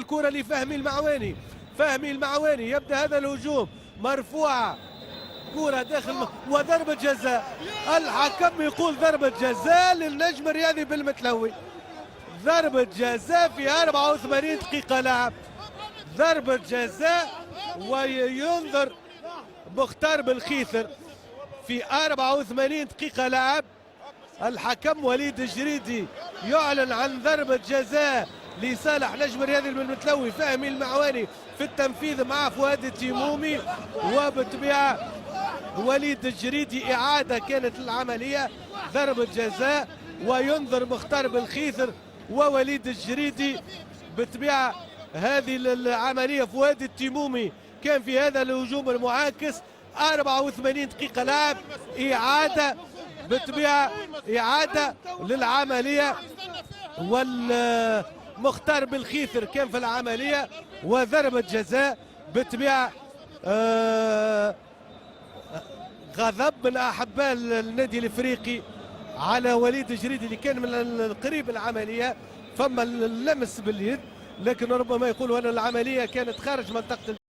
الكرة لفهمي المعواني. فهمي المعواني يبدأ هذا الهجوم، مرفوعة كرة داخل وضربة جزاء. الحكم يقول ضربة جزاء للنجم الرياضي بالمتلوي. ضربة جزاء في 84 دقيقة لعب، ضربة جزاء. وينظر مختار بالخيثر في 84 دقيقة لعب. الحكم وليد الجريدي يعلن عن ضربة جزاء لصالح نجم الرياضي بالمتلوي فهمي المعواني في التنفيذ مع فؤاد التيمومي، وبالطبيعة وليد الجريدي إعادة كانت العملية ضربة جزاء. وينظر مختار بالخيثر ووليد الجريدي. بالطبيعة هذه العملية فؤاد التيمومي كان في هذا الهجوم المعاكس. 84 دقيقة لعب، إعادة بالطبيعة إعادة للعملية، والمختار بالخيثر كان في العملية وضربة جزاء. بالطبيعة غضب من أحباء النادي الإفريقي على وليد الجريدي اللي كان من قريب العملية، فما اللمس باليد، لكن ربما يقولوا أن العملية كانت خارج منطقة